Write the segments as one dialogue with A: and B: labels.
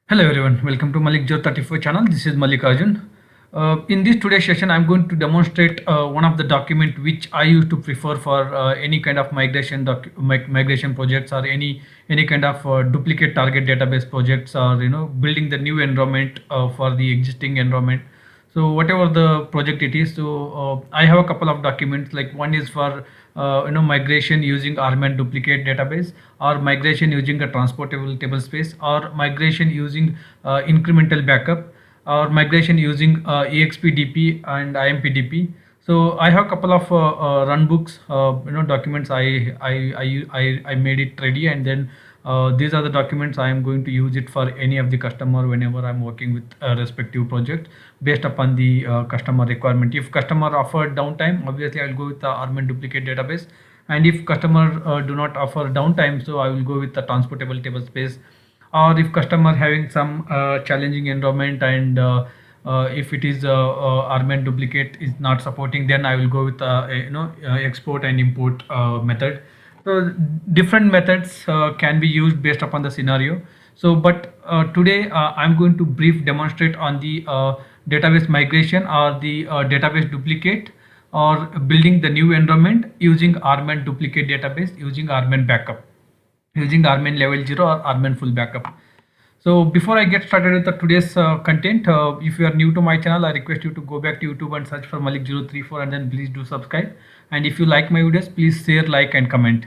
A: Hello everyone, welcome to Malik Jor 34 channel. This is Malik Arjun. In this today's session, I'm going to demonstrate one of the document which I used to prefer for any kind of migration projects or any kind of duplicate target database projects, or building the new environment for the existing environment. So whatever the project it is, I have a couple of documents. Like one is for migration using RMAN duplicate database, or migration using a transportable table space, or migration using incremental backup, or migration using EXPDP and IMPDP. So I have a couple of run books, documents. I made it ready, and then these are the documents I am going to use it for any of the customer whenever I'm working with a respective project based upon the customer requirement. If customer offered downtime, obviously I'll go with the Armin duplicate database, and if customer do not offer downtime, so I will go with the transportable table space. Or if customer having some challenging environment, and if it is Armin duplicate is not supporting, then I will go with export and import method. So different methods can be used based upon the scenario. So but today I'm going to brief demonstrate on the database migration, or the database duplicate, or building the new environment using Armin duplicate database using Armin backup, using Armin level 0 or Armin full backup. So before I get started with the today's content, if you are new to my channel, I request you to go back to YouTube and search for Malik034, and then please do subscribe. And if you like my videos, please share, like, and comment.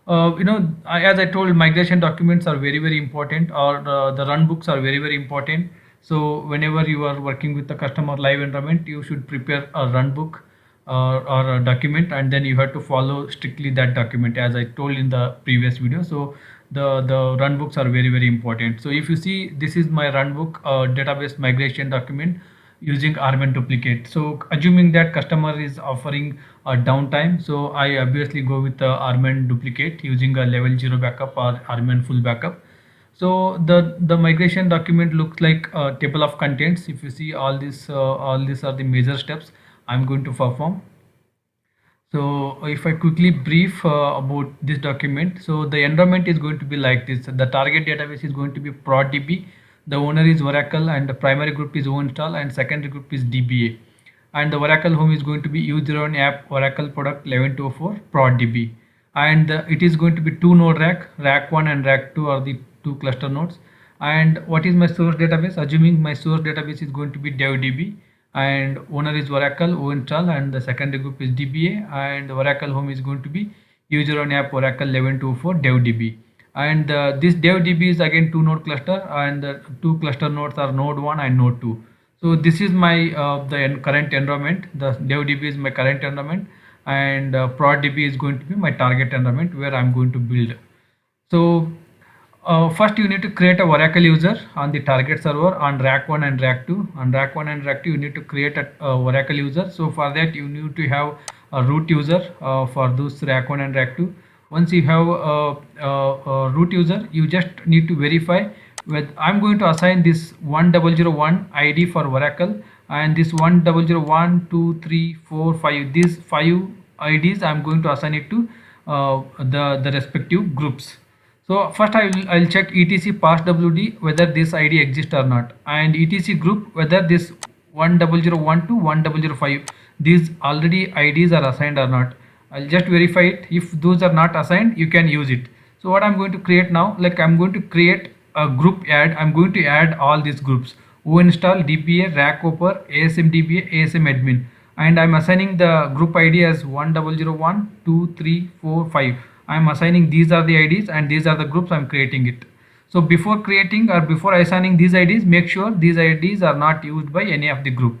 A: As I told, migration documents are very important, or the run books are very important. So whenever you are working with the customer live environment, you should prepare a run book or a document, and then you have to follow strictly that document as I told in the previous video. So the run books are very important. So if you see, this is my run book, database migration document using Armin duplicate. So assuming that customer is offering a downtime, so I obviously go with the Armin duplicate using a level 0 backup or Armin full backup. So the migration document looks like a table of contents. If you see, all these are the major steps I'm going to perform. So if I quickly brief about this document, so the environment is going to be like this. The target database is going to be ProdDB. The owner is Oracle, and the primary group is OInstall, and secondary group is DBA. And the Oracle home is going to be user app Oracle product 11.204 ProdDB. And it is going to be two node rack, rack 1 and rack 2 are the two cluster nodes. And what is my source database? Assuming my source database is going to be DevDB, and owner is Oracle OInstall, and the secondary group is DBA, and the Oracle home is going to be user on app Oracle 11.204 DevDB. And this DevDB is again two node cluster, and the two cluster nodes are node 1 and node 2. So this is my the current environment. The DevDB is my current environment, and ProdDB is going to be my target environment where I'm going to build. So first you need to create a Oracle user on the target server on rack 1 and rack 2. On rack 1 and rack 2 you need to create a Oracle user. So for that you need to have a root user for those rack 1 and rack 2. Once you have a root user, you just need to verify with I'm going to assign this 1001 ID for Oracle, and this 1001 2 3 4 5, these 5 IDs I'm going to assign it to the respective groups. So first I'll check etc passwd whether this ID exists or not, and etc group whether this 1001 to 1005 these already IDs are assigned or not. I'll just verify it. If those are not assigned, you can use it. So what I'm going to create now, like I'm going to create a group add. I'm going to add all these groups: OInstall, DBA, Rackhopper, ASM DBA, ASM admin, and I'm assigning the group ID as 1001 2 3 4 5. I'm assigning these are the IDs, and these are the groups I'm creating it. So before creating or before assigning these IDs, make sure these IDs are not used by any of the group,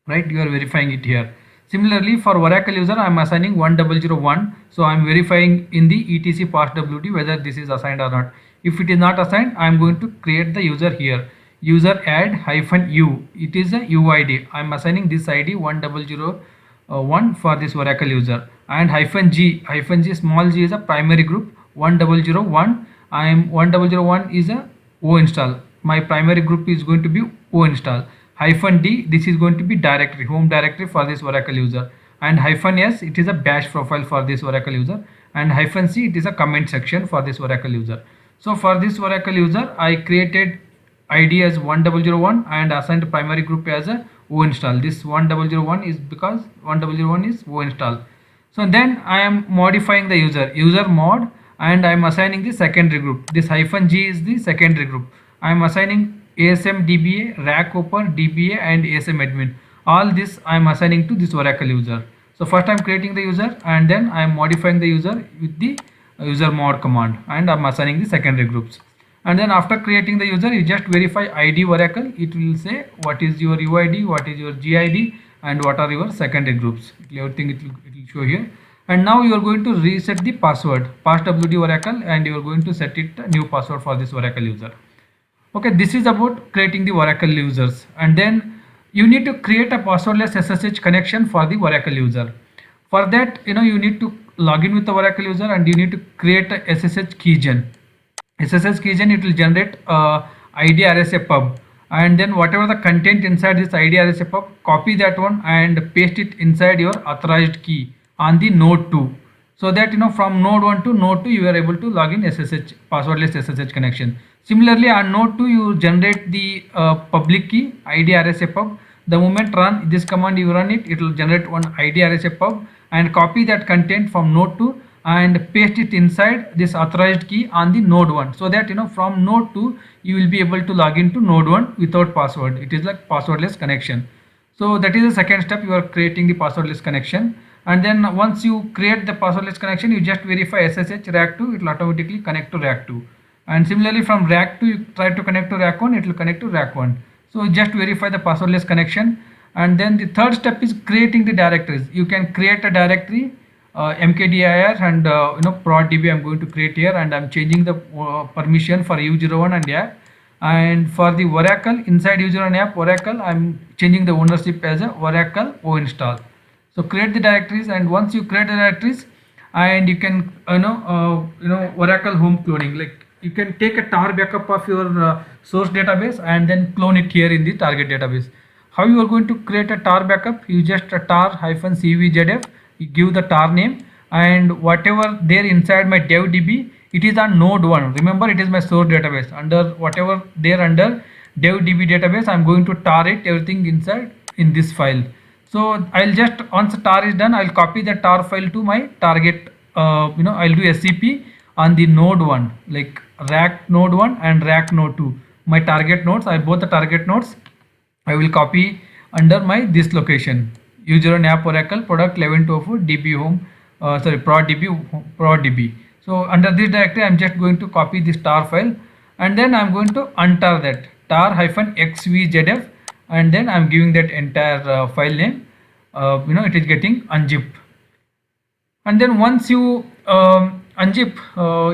A: right? You are verifying it here. Similarly for Oracle user, I'm assigning 1001. So I'm verifying in the etc passwd whether this is assigned or not. If it is not assigned, I'm going to create the user here. User add -u. It is a UID. I'm assigning this ID 1001 for this Oracle user, and -g small g is a primary group. 1001 1001 is a OInstall. My primary group is going to be OInstall. -d, this is going to be directory, home directory for this Oracle user, and -s, it is a bash profile for this Oracle user, and -c, it is a comment section for this Oracle user. So for this Oracle user, I created ID as 1001 and assigned primary group as a O install. This 1001 is because 1001 is O install. So then I am modifying the user mod, and I am assigning the secondary group. This -g is the secondary group. I am assigning ASM DBA, rack open, DBA and ASM admin. All this I am assigning to this Oracle user. So first I am creating the user, and then I am modifying the user with the user mod command, and I am assigning the secondary groups. And then after creating the user, you just verify ID Oracle. It will say what is your UID, what is your GID, and what are your secondary groups. Everything it will show here. And now you are going to reset the password, passwd Oracle, and you are going to set it a new password for this Oracle user. Okay, this is about creating the Oracle users. And then you need to create a passwordless SSH connection for the Oracle user. For that, you need to log in with the Oracle user, and you need to create a SSH keygen. SSH keygen, it will generate ID RSA pub, and then whatever the content inside this ID RSA pub, copy that one and paste it inside your authorized key on the node 2, so that from node 1 to node 2 you are able to log in SSH passwordless SSH connection. Similarly, on node 2 you generate the public key ID RSA pub. The moment run this command, you run it, it will generate one ID RSA pub, and copy that content from node 2 and paste it inside this authorized key on the node 1, so that from node 2 you will be able to log into node 1 without password. It is like passwordless connection. So that is the second step. You are creating the passwordless connection, and then once you create the passwordless connection, you just verify SSH rack 2, it will automatically connect to rack 2. And similarly, from rack 2 you try to connect to rack 1, it will connect to rack 1. So just verify the passwordless connection. And then the third step is creating the directories. You can create a directory, mkdir and proddb I'm going to create here, and I'm changing the permission for u01 and app. And for the Oracle, inside u01 app Oracle, I'm changing the ownership as a Oracle O install. So create the directories, and once you create the directories, and you can Oracle home cloning, like you can take a tar backup of your source database and then clone it here in the target database. How you are going to create a tar backup? You just tar-cvzdf, you give the tar name, and whatever there inside my dev db, it is on node 1. Remember, it is my source database. Under whatever there under dev db database, I'm going to tar it everything inside in this file. So I'll just, once tar is done, I'll copy the tar file to my target. I'll do scp on the node 1, like rack node 1 and rack node 2, my target nodes. I both the target nodes I will copy under my this location, u01 app Oracle product 1124 db home, proddb. So under this directory, I'm just going to copy this tar file, and then I'm going to untar that tar-xvzdf, and then I'm giving that entire file name. It is getting unzipped. And then once you unzip,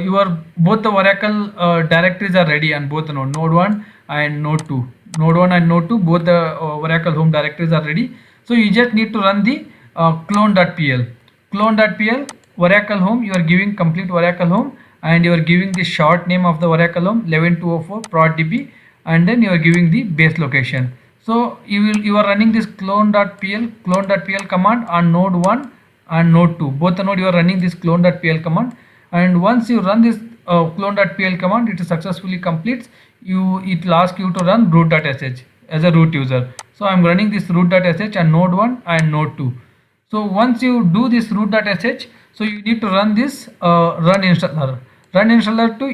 A: your both the Oracle directories are ready on both the node 1 and node 2. Node 1 and node 2, both the Oracle home directories are ready. So you just need to run the clone.pl. Clone.pl Oracle home, you are giving complete Oracle home, and you are giving the short name of the Oracle home 11204 proddb, and then you are giving the base location. So you are running this clone.pl command on node 1 and node 2. Both the node you are running this clone.pl command, and once you run this clone.pl command, it successfully completes. It will ask you to run root.sh as a root user. So I'm running this root.sh on node 1 and node 2. So once you do this root.sh, so you need to run this run installer to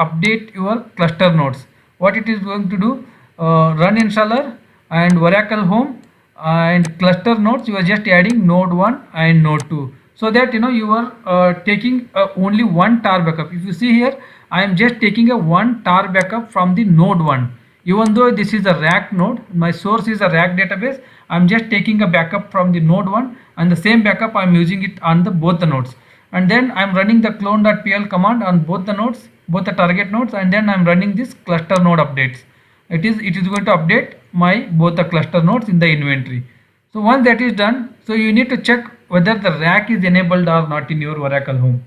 A: update your cluster nodes. What it is going to do, run installer and Oracle home and cluster nodes, you are just adding node 1 and node 2, so that you are taking only one tar backup. If you see here, I am just taking a one tar backup from the node 1. Even though this is a rack node, my source is a rack database, I'm just taking a backup from the node 1, and the same backup I'm using it on both the nodes. And then I'm running the clone.pl command on both the nodes, both the target nodes, and then I'm running this cluster node updates. It is going to update my both the cluster nodes in the inventory. So once that is done, so you need to check whether the rack is enabled or not in your Oracle home.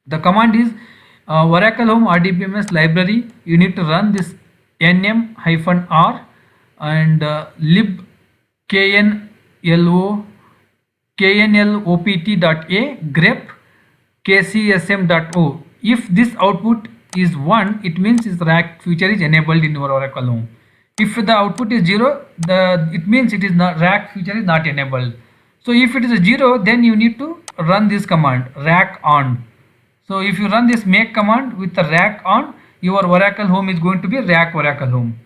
A: The command is Oracle home rdbms library. You need to run this nm-r and lib knlopt.a grep kcsm.o. If this output is 1, it means is rack feature is enabled in your Oracle Home. If the output is 0, it means it is not, rack feature is not enabled. So if it is a 0, then you need to run this command rack on. So if you run this make command with the rack on, your Oracle Home is going to be rack Oracle Home,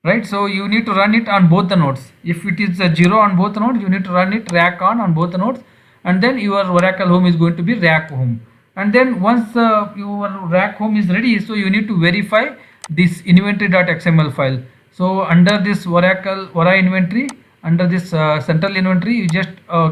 A: right? So you need to run it on both the nodes. If it is a 0 on both the nodes, you need to run it rack on both the nodes, and then your Oracle Home is going to be rack home. And then once your rack home is ready, so you need to verify this inventory.xml file. So under this Oracle Ora inventory, under this central inventory, you just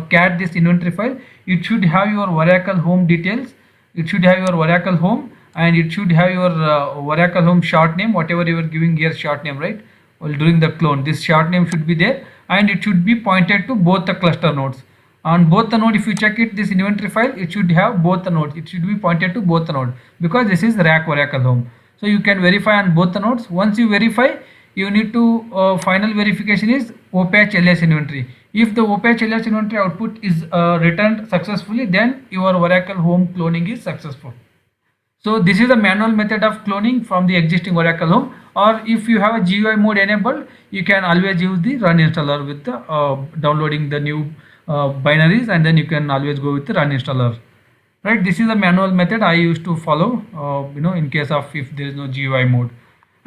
A: cat this inventory file. It should have your Oracle Home details. It should have your Oracle Home, and it should have your Oracle Home short name, whatever you are giving here short name, right? Well, during the clone, this short name should be there, and it should be pointed to both the cluster nodes. On both the node, if you check it, this inventory file, it should have both the nodes. It should be pointed to both the node, because this is rack Oracle Home. So you can verify on both the nodes. Once you verify, you need to final verification is OPatch ls inventory. If the OPatch ls inventory output is returned successfully, then your Oracle Home cloning is successful. So this is a manual method of cloning from the existing Oracle Home, or if you have a GUI mode enabled, you can always use the run installer with the downloading the new binaries, and then you can always go with the run installer, right? This is a manual method I used to follow, in case of if there is no GUI mode.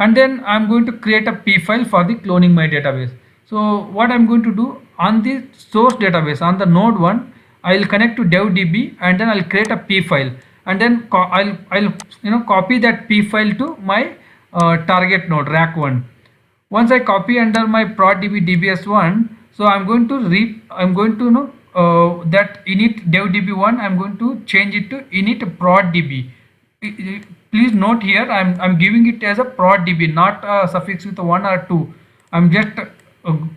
A: And then I'm going to create a P file for the cloning my database. So what I'm going to do on the source database on the node 1, I'll connect to DevDB, and then I'll create a P file, and then I'll copy that P file to my target node rack 1. Once I copy under my prod.db dbs1, so I'm going to that init devdb1, I'm going to change it to init prod.db. Please note here, I'm giving it as a prod.db, not a suffix with a 1 or 2. I'm just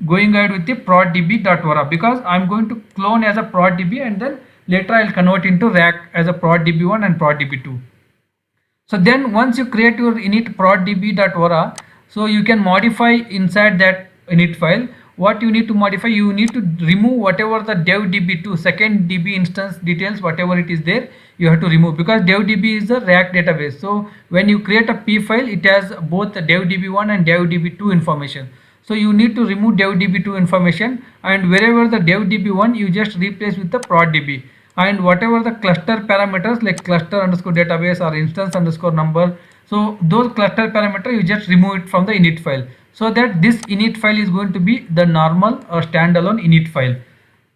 A: going ahead with the prod.db.vara, because I'm going to clone as a prod.db, and then later I'll convert into rack as a prod.db1 and prod.db2. So then once you create your init prod.db.vara, so you can modify inside that init file. What you need to modify, you need to remove whatever the devdb2 second db instance details, whatever it is there, you have to remove, because devdb is a rack database. So when you create a P file, it has both the devdb1 and devdb2 information. So you need to remove devdb2 information, and wherever the devdb1, you just replace with the prod.db, and whatever the cluster parameters like cluster underscore database or instance underscore number, so those cluster parameter you just remove it from the init file, so that this init file is going to be the normal or standalone init file.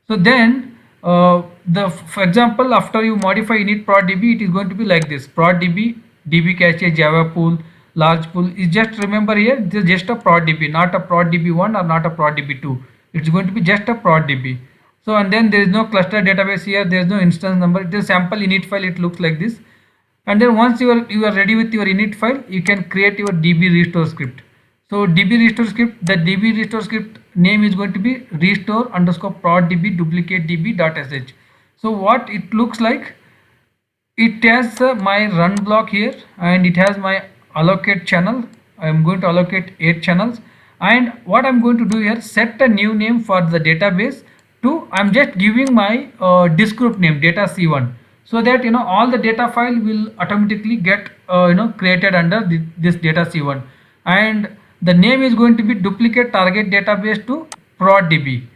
A: So then for example, after you modify init prod.db, it is going to be like this: prod.db db cache java pool large pool is just, remember here, this is just a prod.db, not a prod.db1 or not a prod.db2. It's going to be just a prod.db. So and then there is no cluster database here, there is no instance number, it is sample init file, it looks like this. And then once you are ready with your init file, you can create your db restore script. So db restore script, the db restore script name is going to be restore underscore prod.db duplicate db.sh. So what it looks like, it has my run block here, and it has my allocate channel. I am going to allocate 8 channels, and what I'm going to do here, set a new name for the database to, I'm just giving my disk group name data c1, so that all the data file will automatically get created under this data c1, and the name is going to be duplicate target database to prod.db,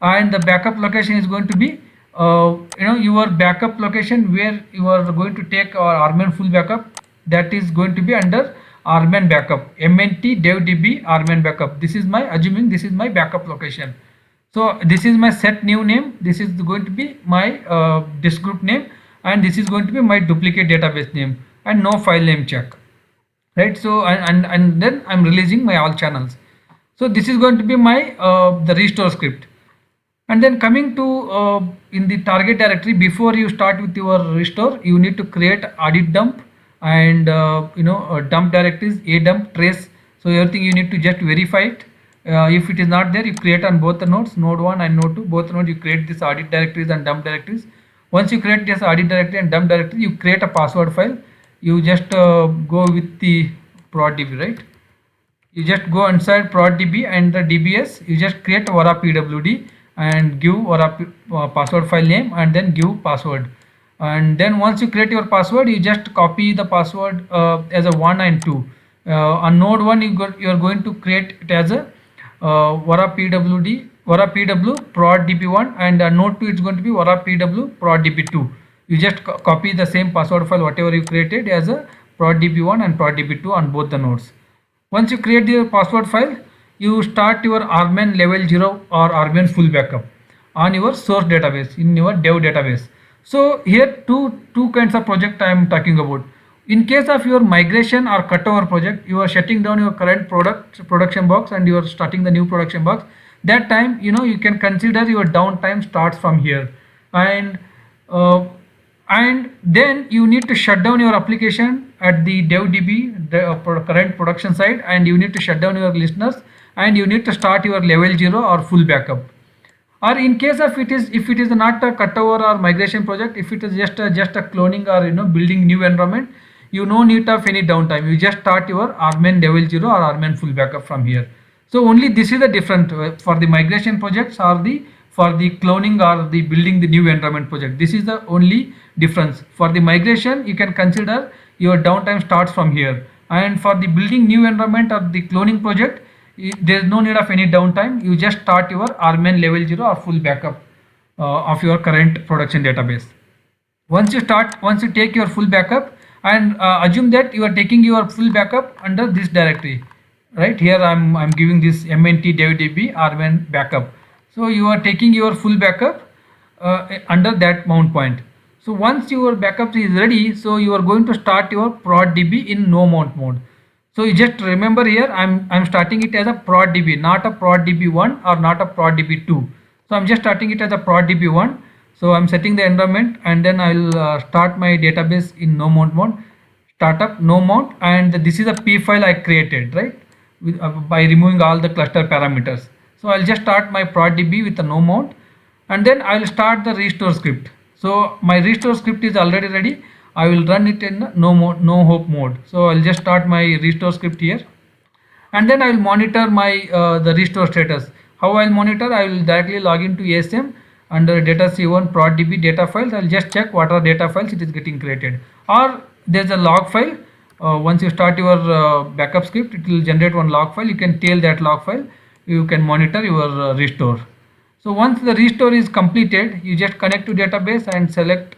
A: and the backup location is going to be your backup location where you are going to take our rman full backup, that is going to be under rman backup, mnt devdb rman backup. This is my, assuming this is my backup location. So this is my set new name, this is going to be my disk group name, and this is going to be my duplicate database name, and no file name check, right? So and then I'm releasing my all channels. So this is going to be my the restore script. And then coming to in the target directory, before you start with your restore, you need to create audit dump, and dump directories, a dump, trace. So everything you need to just verify it. If it is not there, you create on both the nodes, node 1 and node 2, both nodes, you create this audit directories and dump directories. Once you create this audit directory and dump directory, you create a password file. You just go with the prod.db, right? You just go inside prod.db and the dbs, you just create Vara pwd and give Vara password file name, and then give password. And then once you create your password, you just copy the password as a 1 and 2. On node 1 you are going to create it as a vara pw prod db1, and node 2 it's going to be vara pw prod db2. You just copy the same password file whatever you created as a prod db1 and prod db2 on both the nodes. Once you create your password file, you start your rman level 0 or rman full backup on your source database in your dev database. So here two kinds of project I am talking about. In case of your migration or cutover project, you are shutting down your current production box and you are starting the new production box. That time, you can consider your downtime starts from here. And and then you need to shut down your application at the devdb, the current production side, and you need to shut down your listeners, and you need to start your level 0 or full backup. Or in case of if it is not a cutover or migration project, if it is just a cloning or building new environment, you no need of any downtime. You just start your rman level 0 or rman full backup from here. So only this is the different for the migration projects or the for the cloning or the building the new environment project. This is the only difference. For the migration, you can consider your downtime starts from here, and for the building new environment or the cloning project, there is no need of any downtime. You just start your rman level 0 or full backup of your current production database. Once you take your full backup, and assume that you are taking your full backup under this directory. Right here I'm giving this mnt devdb rman backup. So you are taking your full backup under that mount point. So once your backup is ready, so you are going to start your prod db in no mount mode. So you just remember here I'm starting it as a prod db, not a prod db1 or not a prod db2. So I'm just starting it as a prod db1. So I'm setting the environment, and then I'll start my database in no mount mode, startup no mount, and this is a p file I created, right, by removing all the cluster parameters. So I'll just start my prod db with a no mount, and then I'll start the restore script. So my restore script is already ready. I will run it in no hope mode. So I'll just start my restore script here, and then I will monitor my the restore status. How I'll monitor? I will directly log into ASM under data c1 prod db data files. I'll just check what are data files it is getting created, or there's a log file. Once you start your backup script, it will generate one log file. You can tail that log file. You can monitor your restore. So once the restore is completed, you just connect to database and select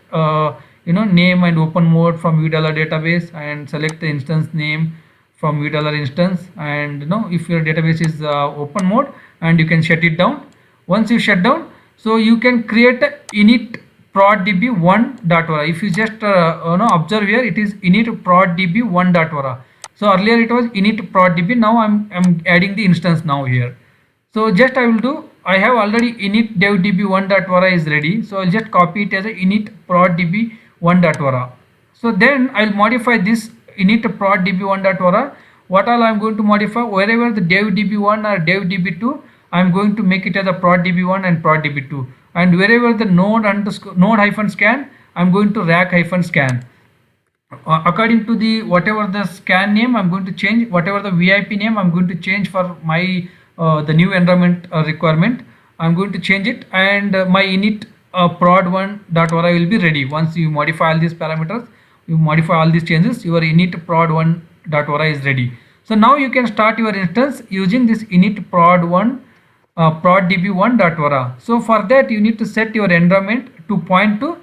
A: name and open mode from vdollar database, and select the instance name from vdollar instance, and if your database is open mode, and you can shut it down. Once you shut down, so you can create a init prod db1.vara. If you just observe here, it is init prod db1.vara. So earlier it was init prod db. Now I'm adding the instance now here. So just I have already init dev db1.vara is ready. So I'll just copy it as a init prod db1.vara. So then I'll modify this init prod db1.vara. What all I'm going to modify, wherever the dev db1 or dev db2, I'm going to make it as a prod db1 and prod db2, and wherever the node hyphen scan, I'm going to rack hyphen scan. According to the whatever the scan name, I'm going to change. Whatever the VIP name, I'm going to change for my the new environment requirement. I'm going to change it, and my init prod1.vara will be ready. Once you modify all these parameters, you modify all these changes, your init prod1.vara is ready. So now you can start your instance using this init prod1 prod db1.vara. So for that you need to set your environment to point to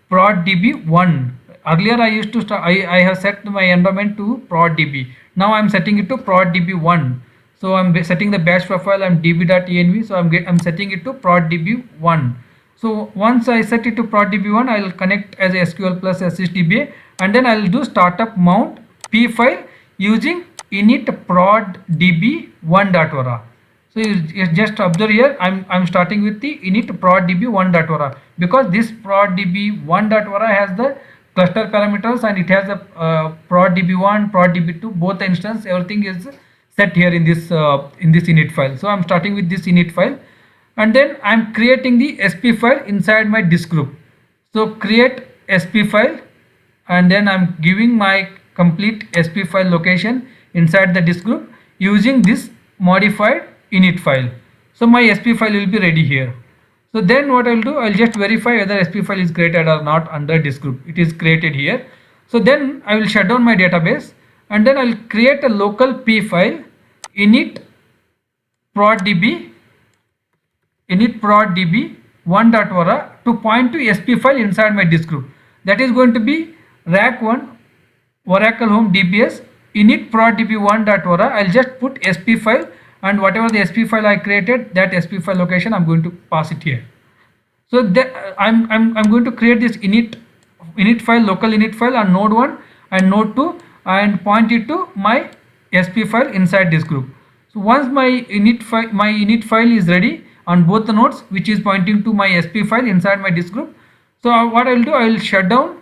A: prod db1. Earlier I used to I have set my environment to prod db. Now I'm setting it to prod db1. So I'm setting the bash profile, I'm db.env, so I'm setting it to prod db1. So once I set it to prod db1, I'll connect as a SQL plus sysdba, and then I'll do startup mount p file using init prod db1.vara. So you just observe here, I'm starting with the init prod db1.vara, because this prod db1.vara has the cluster parameters, and it has the prod db1, prod db2, both the instance, everything is set here in this init file. So I'm starting with this init file, and then I'm creating the sp file inside my disk group. So create sp file, and then I'm giving my complete sp file location inside the disk group using this modified init file. So my sp file will be ready here. So then what I'll do, I'll just verify whether SP file is created or not under this group. It is created here. So then I will shut down my database, and then I'll create a local P file init prod.db 1.vara to point to SP file inside my disk group. That is going to be rack1 Oracle Home DBS init prod.db1.vara. I'll just put SP file, and whatever the SP file I created, that SP file location I'm going to pass it here. So I'm going to create this init file, local init file on node 1 and node 2, and point it to my SP file inside this group. So once my init file is ready on both the nodes, which is pointing to my SP file inside my disk group. So what I'll do, I'll shut down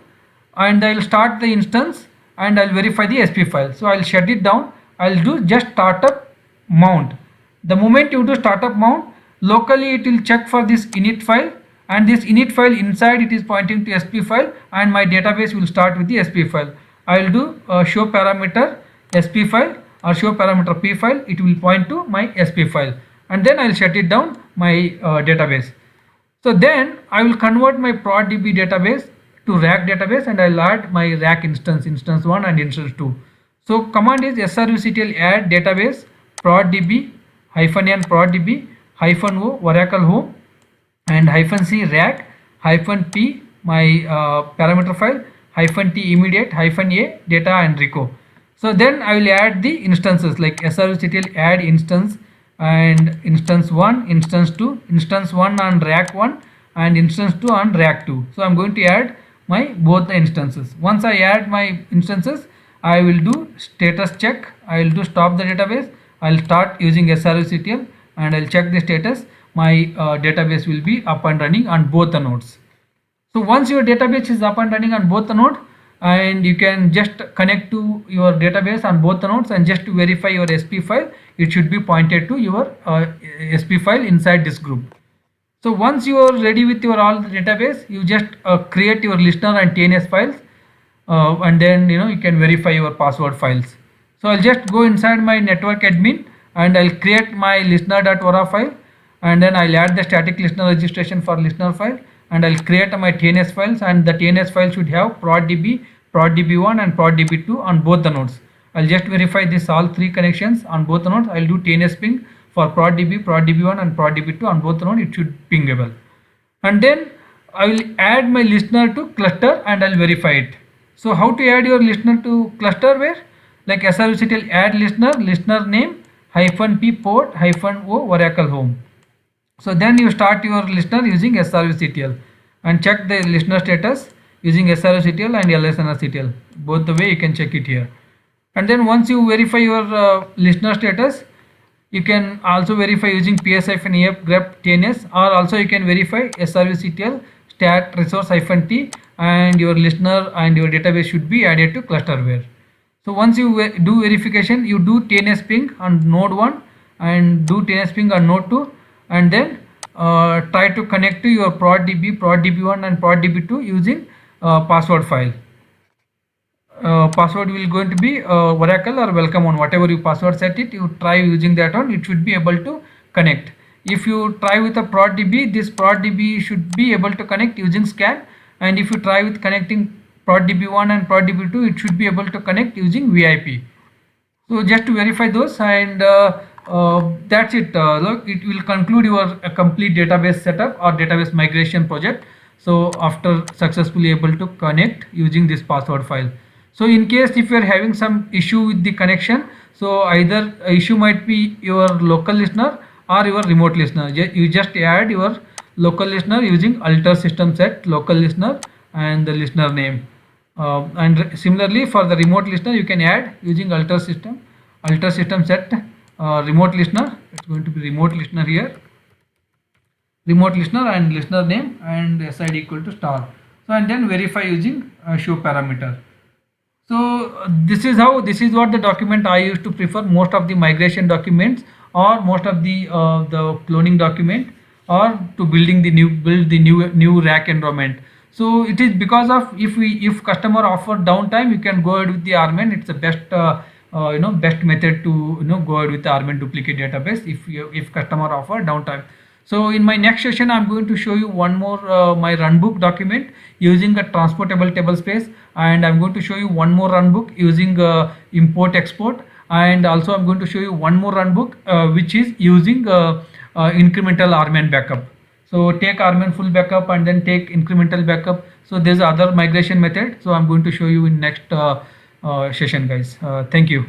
A: and I'll start the instance and I'll verify the SP file. So I'll shut it down. I'll do just startup mount. The moment you do startup mount, locally it will check for this init file, and this init file inside it is pointing to SP file, and my database will start with the SP file. I will do show parameter SP file or show parameter P file. It will point to my SP file, and then I will shut it down my database. So then I will convert my prod.db database to rack database, and I'll add my rack instance 1 and instance 2. So command is sructl add database prod.db -n prod.db -o Oracle Home and -c rack -p my parameter file -t immediate -a data and reco. So then I will add the instances like sructl add instance and instance 1, instance 2, instance 1 on rack 1 and instance 2 on rack 2. So I'm going to add my both the instances. Once I add my instances, I will do status check. I will do stop the database. I'll start using sructl and I'll check the status. My database will be up and running on both the nodes. So once your database is up and running on both the nodes, and you can just connect to your database on both the nodes, and just to verify your SP file, it should be pointed to your SP file inside this group. So once you are ready with your all the database, you just create your listener and TNS files, and then you can verify your password files. So I'll just go inside my network admin and I'll create my listener.vara file, and then I'll add the static listener registration for listener file, and I'll create my TNS files, and the TNS file should have prod.db, prod.db1 and prod.db2 on both the nodes. I'll just verify this all three connections on both the nodes. I'll do TNS ping for prod.db, prod.db1 and prod.db2 on both the nodes. It should pingable. And then I will add my listener to cluster and I'll verify it. So how to add your listener to cluster? Where like sructl add listener name -p port -o Oracle Home. So then you start your listener using sructl and check the listener status using sructl and lsnrctl. Both the way you can check it here. And then once you verify your listener status, you can also verify using ps-ef grep TNS, or also you can verify sructl stat resource-t, and your listener and your database should be added to clusterware. So once you do verification, you do TNS ping on node 1 and do TNS ping on node 2, and then try to connect to your prod.db, prod.db1 and prod.db2 using password file. Password will going to be Oracle or welcome one, whatever you password set it, you try using that one, it should be able to connect. If you try with a prod.db, this prod.db should be able to connect using scan, and if you try with connecting prod.db1 and prod.db2, it should be able to connect using VIP. So just to verify those, and that's it. Look, it will conclude your complete database setup or database migration project. So after successfully able to connect using this password file. So in case if you are having some issue with the connection, so either issue might be your local listener or your remote listener. You just add your local listener using alter system set local listener and the listener name. And similarly for the remote listener, you can add using alter system set remote listener. It's going to be remote listener here, remote listener and listener name and SID equal to star. So and then verify using show parameter. So this is what the document I used to prefer most of the migration documents, or most of the cloning document, or to build the new rack environment. So it is because of if customer offer downtime, you can go ahead with the RMAN. It's the best best method to go ahead with the RMAN duplicate database if customer offer downtime. So in my next session, I'm going to show you one more my runbook document using a transportable table space, and I'm going to show you one more runbook using import export, and also I'm going to show you one more runbook which is using incremental RMAN backup. So take RMAN full backup and then take incremental backup. So there's other migration method. So I'm going to show you in next session, guys. Thank you.